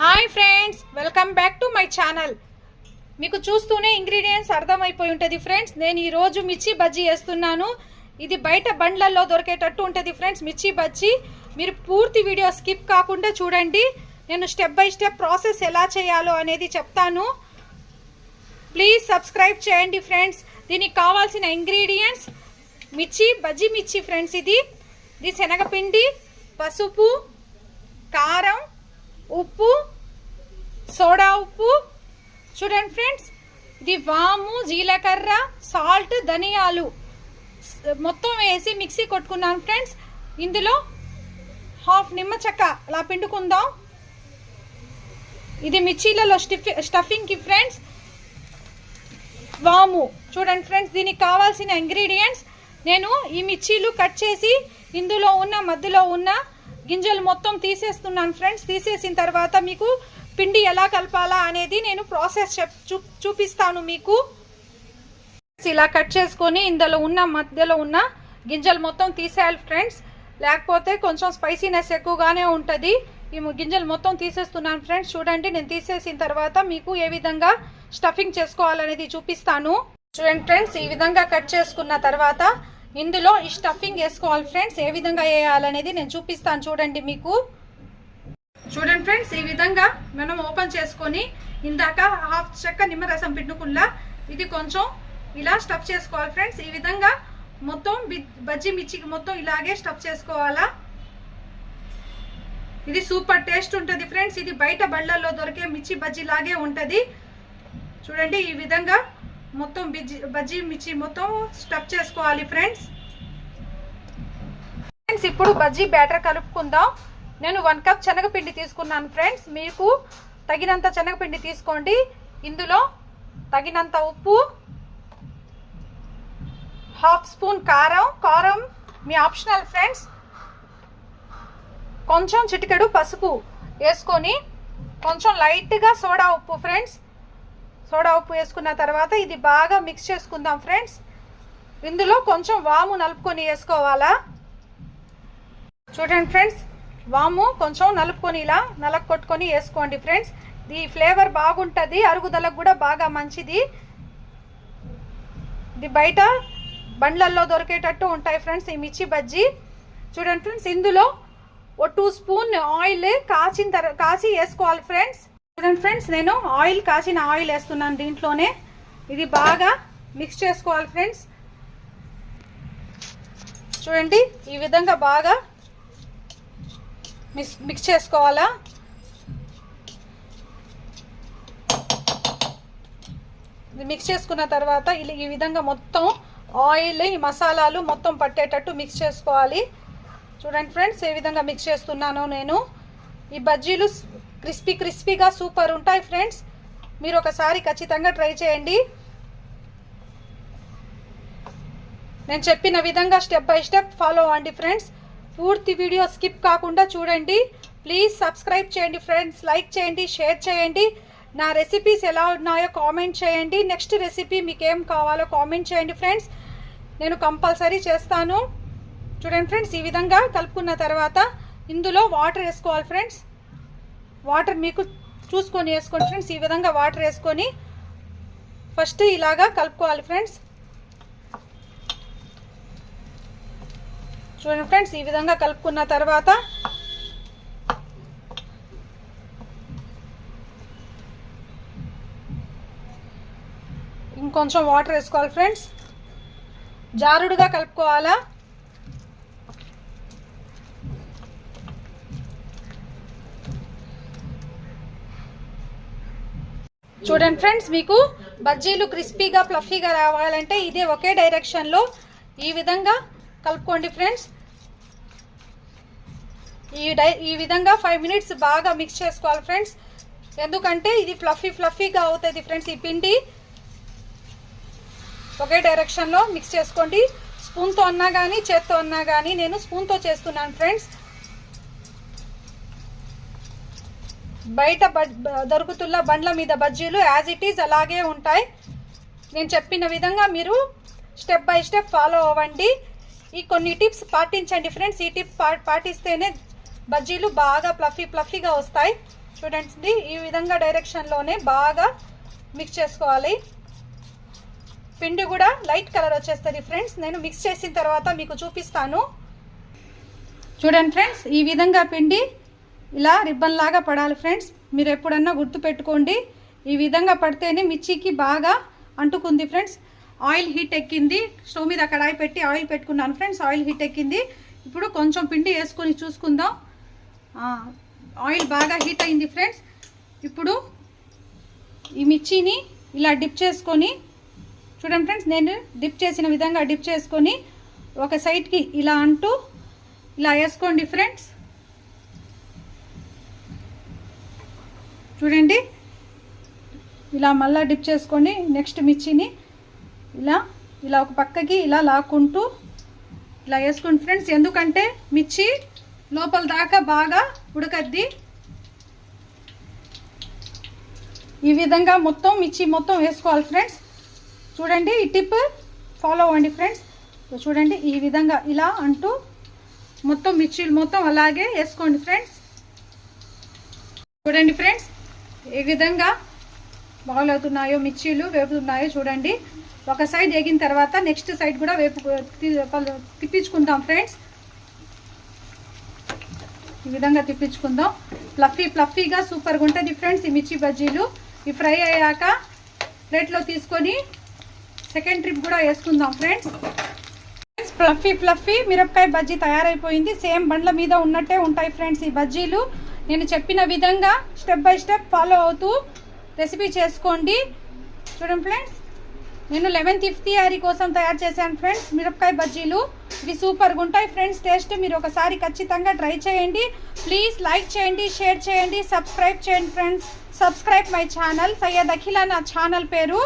Hi friends, welcome back to my channel. మీకు చూస్తూనే ingredients అర్థమైపోయి ఉంటుంది ఫ్రెండ్స్. నేను ఈరోజు మిర్చి బజ్జీ వేస్తున్నాను. ఇది బయట బండ్లలో దొరికేటట్టు ఉంటుంది ఫ్రెండ్స్ మిర్చి బజ్జీ. మీరు పూర్తి వీడియో స్కిప్ కాకుండా చూడండి. నేను స్టెప్ బై స్టెప్ ప్రాసెస్ ఎలా చేయాలో అనేది చెప్తాను. ప్లీజ్ సబ్స్క్రైబ్ చేయండి ఫ్రెండ్స్. దీనికి కావాల్సిన ఇంగ్రీడియంట్స్ మిర్చి బజ్జీ మిర్చి ఫ్రెండ్స్. ఇది శనగపిండి, పసుపు, కారం, ఉప్పు, సోడా ఉప్పు. చూడండి ఫ్రెండ్స్, ఇది వాము, జీలకర్ర, సాల్ట్, ధనియాలు మొత్తం వేసి మిక్సీ కొట్టుకున్నాను ఫ్రెండ్స్. ఇందులో హాఫ్ నిమ్మ చెక్క అలా పిండుకుందాం. ఇది మిర్చీలలో స్టఫింగ్కి ఫ్రెండ్స్. వాము చూడండి ఫ్రెండ్స్. దీనికి కావాల్సిన ఇంగ్రీడియంట్స్ నేను ఈ మిర్చీలు కట్ చేసి ఇందులో ఉన్న మధ్యలో ఉన్న గింజలు మొత్తం తీసేస్తున్నాను ఫ్రెండ్స్. తీసేసిన తర్వాత మీకు పిండి ఎలా కలపాలా అనేది నేను ప్రాసెస్ చూపిస్తాను మీకు. ఇలా కట్ చేసుకొని ఇందులో ఉన్న మధ్యలో ఉన్న గింజలు మొత్తం తీసేయాలి ఫ్రెండ్స్, లేకపోతే కొంచెం స్పైసీనెస్ ఎక్కువగానే ఉంటుంది. ఈ గింజలు మొత్తం తీసేస్తున్నాను ఫ్రెండ్స్. చూడండి, నేను తీసేసిన తర్వాత మీకు ఏ విధంగా స్టఫింగ్ చేసుకోవాలనేది చూపిస్తాను. చూడండి ఫ్రెండ్స్, ఈ విధంగా కట్ చేసుకున్న తర్వాత ఇందులో ఈ స్టఫింగ్ వేసుకోవాలి ఫ్రెండ్స్. ఏ విధంగా వేయాలనేది నేను చూపిస్తాను చూడండి మీకు. చూడండి ఫ్రెండ్స్, ఈ విధంగా మనం ఓపెన్ చేసుకొని ఇందాక హాఫ్ చెక్క నిమ్మరసం పిండుకుల్లా ఇది కొంచెం ఇలా స్టఫ్ చేసుకోవాలి ఫ్రెండ్స్. ఈ విధంగా మొత్తం బజ్జీ మిర్చికి మొత్తం ఇలాగే స్టఫ్ చేసుకోవాలా. ఇది సూపర్ టేస్ట్ ఉంటుంది ఫ్రెండ్స్. ఇది బయట బళ్ళల్లో దొరికే మిర్చి బజ్జీ లాగే ఉంటుంది. చూడండి, ఈ విధంగా మొత్తం బజ్జీ మిర్చి మొత్తం స్టఫ్ చేసుకోవాలి ఫ్రెండ్స్. ఇప్పుడు బజ్జీ బ్యాటర్ కలుపుకుందాం. నేను 1 కప్ శనగపిండి తీసుకున్నాను ఫ్రెండ్స్. మీకు తగినంత శనగపిండి తీసుకోండి. ఇందులో తగినంత ఉప్పు, హాఫ్ స్పూన్ కారం మీ ఆప్షనల్ ఫ్రెండ్స్, కొంచెం చిటికెడు పసుపు వేసుకొని కొంచెం లైట్గా సోడా ఉప్పు ఫ్రెండ్స్. సోడా ఉప్పు వేసుకున్న తర్వాత ఇది బాగా మిక్స్ చేసుకుందాం ఫ్రెండ్స్. ఇందులో కొంచెం వాము నలుపుకొని వేసుకోవాలా. చూడండి ఫ్రెండ్స్, వాము కొంచెం నలుపుకొని ఇలా కొట్టుకొని వేసుకోండి ఫ్రెండ్స్. ఈ ఫ్లేవర్ బాగుంటుంది, అరుగుదలకు కూడా బాగా మంచిది. ఇది బయట బండ్లల్లో దొరికేటట్టు ఉంటాయి ఫ్రెండ్స్ ఈ మిర్చి బజ్జీ. చూడండి ఫ్రెండ్స్, ఇందులో 2 స్పూన్ ఆయిల్ కాసి వేసుకోవాలి ఫ్రెండ్స్. చూడండి ఫ్రెండ్స్, నేను కాసిన ఆయిల్ వేస్తున్నాను దీంట్లోనే. ఇది బాగా మిక్స్ చేసుకోవాలి ఫ్రెండ్స్. చూడండి, ఈ విధంగా బాగా మిక్స్ చేసుకోవాలా. ఇది మిక్స్ చేసుకున్న తర్వాత ఈ విధంగా మొత్తం ఆయిల్, ఈ మసాలాలు మొత్తం పట్టేటట్టు మిక్స్ చేసుకోవాలి. చూడండి ఫ్రెండ్స్, ఏ విధంగా మిక్స్ చేస్తున్నానో నేను. ఈ బజ్జీలు క్రిస్పీగా సూపర్ ఉంటాయి ఫ్రెండ్స్. మీరు ఒకసారి ఖచ్చితంగా ట్రై చేయండి. నేను చెప్పిన విధంగా స్టెప్ బై స్టెప్ ఫాలో అవ్వండి ఫ్రెండ్స్. పూర్తి వీడియో స్కిప్ కాకుండా చూడండి. ప్లీజ్ సబ్స్క్రైబ్ చేయండి ఫ్రెండ్స్, లైక్ చేయండి, షేర్ చేయండి. నా రెసిపీస్ ఎలా ఉన్నాయో కామెంట్ చేయండి. నెక్స్ట్ రెసిపీ మీకు ఏం కావాలో కామెంట్ చేయండి ఫ్రెండ్స్. నేను కంపల్సరీ చేస్తాను. చూడండి ఫ్రెండ్స్, ఈ విధంగా కలుపుకున్న తర్వాత ఇందులో వాటర్ వేసుకోవాలి ఫ్రెండ్స్. వాటర్ మీకు చూసుకొని వేసుకోండి ఫ్రెండ్స్. ఈ విధంగా వాటర్ వేసుకొని ఫస్ట్ ఇలాగా కలుపుకోవాలి ఫ్రెండ్స్. చూడండి ఫ్రెండ్స్, ఈ విధంగా కలుపుకున్న తర్వాత ఇంకొంచెం వాటర్ వేసుకోవాలి ఫ్రెండ్స్. జారుడుగా కలుపుకోవాలా. చూడండి ఫ్రెండ్స్, మీకు బజ్జీలు క్రిస్పీగా ఫ్లఫీగా రావాలంటే ఇదే ఒకే డైరెక్షన్లో ఈ విధంగా కలుపుకోండి ఫ్రెండ్స్. ఈ విధంగా 5 మినిట్స్ బాగా మిక్స్ చేసుకోవాలి ఫ్రెండ్స్. ఎందుకంటే ఇది ఫ్లఫీగా అవుతుంది ఫ్రెండ్స్. ఈ పిండి ఒకే డైరెక్షన్లో మిక్స్ చేసుకోండి. స్పూన్తో అన్నా కానీ చేత్తో అన్నా కానీ, నేను స్పూన్తో చేస్తున్నాను ఫ్రెండ్స్. బయట దొరుకుతున్న బండ్ల మీద బజ్జీలు యాజ్ ఇట్ ఈజ్ అలాగే ఉంటాయి. నేను చెప్పిన విధంగా మీరు స్టెప్ బై స్టెప్ ఫాలో అవ్వండి. ఈ కొన్ని టిప్స్ పాటించండి ఫ్రెండ్స్. ఈ టిప్ పాటిస్తేనే బజ్జీలు బాగా ఫ్లఫీగా వస్తాయి. చూడండి ఈ విధంగా డైరెక్షన్లోనే బాగా మిక్స్ చేసుకోవాలి. పిండి కూడా లైట్ కలర్ వచ్చేస్తుంది ఫ్రెండ్స్. నేను మిక్స్ చేసిన తర్వాత మీకు చూపిస్తాను. చూడండి ఫ్రెండ్స్, ఈ విధంగా పిండి ఇలా రిబ్బన్ లాగా పడాలి ఫ్రెండ్స్. మీరు ఎప్పుడన్నా గుర్తు పెట్టుకోండి, ఈ విధంగా పడితేనే మిర్చికి బాగా అంటుకుంది ఫ్రెండ్స్. ఆయిల్ హీట్ ఎక్కింది, స్టవ్ మీద కడాయి పెట్టి ఆయిల్ పెట్టుకున్నాను ఫ్రెండ్స్. ఆయిల్ హీట్ ఎక్కింది. ఇప్పుడు కొంచెం పిండి వేసుకొని చూసుకుందాం. ఆయిల్ బాగా హీట్ అయింది ఫ్రెండ్స్. ఇప్పుడు ఈ మిర్చిని ఇలా డిప్ చేసుకొని చూడండి ఫ్రెండ్స్, నేను డిప్ చేసిన విధంగా డిప్ చేసుకొని ఒక సైడ్కి ఇలా అంటూ ఇలా వేసుకోండి ఫ్రెండ్స్. చూడండి ఇలా మళ్ళీ డిప్ చేసుకొని నెక్స్ట్ మిర్చిని ఇలా ఇలా ఒక పక్కకి ఇలా లాక్కుంటూ ఇలా వేసుకోండి ఫ్రెండ్స్. ఎందుకంటే మిర్చి లోపల దాకా బాగా ఉడకద్ది. ఈ విధంగా మొత్తం మిర్చి మొత్తం వేసుకోవాలి ఫ్రెండ్స్. చూడండి ఈ టిప్ ఫాలో అవ్వండి ఫ్రెండ్స్. చూడండి ఈ విధంగా ఇలా అంటూ మొత్తం మిర్చీలు మొత్తం అలాగే వేసుకోండి ఫ్రెండ్స్. చూడండి ఫ్రెండ్స్ ఏ విధంగా బాయిల్ అవుతున్నాయో, మిర్చీలు వేపుతున్నాయో చూడండి. ఒక సైడ్ వేగిన తర్వాత నెక్స్ట్ సైడ్ కూడా తిప్పించుకుందాం ఫ్రెండ్స్. ఈ విధంగా తిప్పించుకుందాం. ఫ్లఫీగా సూపర్గా ఉంటుంది ఫ్రెండ్స్ ఈ మిర్చి బజ్జీలు. ఈ ఫ్రై అయ్యాక ప్లేట్లో తీసుకొని సెకండ్ ట్రిప్ కూడా వేసుకుందాం ఫ్రెండ్స్. ఫ్లఫీ మిరపకాయ బజ్జీ తయారైపోయింది. సేమ్ బండ్ల మీద ఉన్నట్టే ఉంటాయి ఫ్రెండ్స్ ఈ బజ్జీలు. నేను చెప్పిన విధంగా స్టెప్ బై స్టెప్ ఫాలో అవుతూ రెసిపీ చేసుకోండి. చూడండి ఫ్రెండ్స్, నేను 11th ఇఫ్తియారీ కోసం తయారు చేశాను ఫ్రెండ్స్ మిరపకాయ బజ్జీలు. ఇవి సూపర్గా ఉంటాయి ఫ్రెండ్స్. టేస్ట్ మీరు ఒకసారి ఖచ్చితంగా ట్రై చేయండి. ప్లీజ్ లైక్ చేయండి, షేర్ చేయండి, సబ్స్క్రైబ్ చేయండి friends. Subscribe my channel. Syed Akhila నా ఛానల్ పేరు.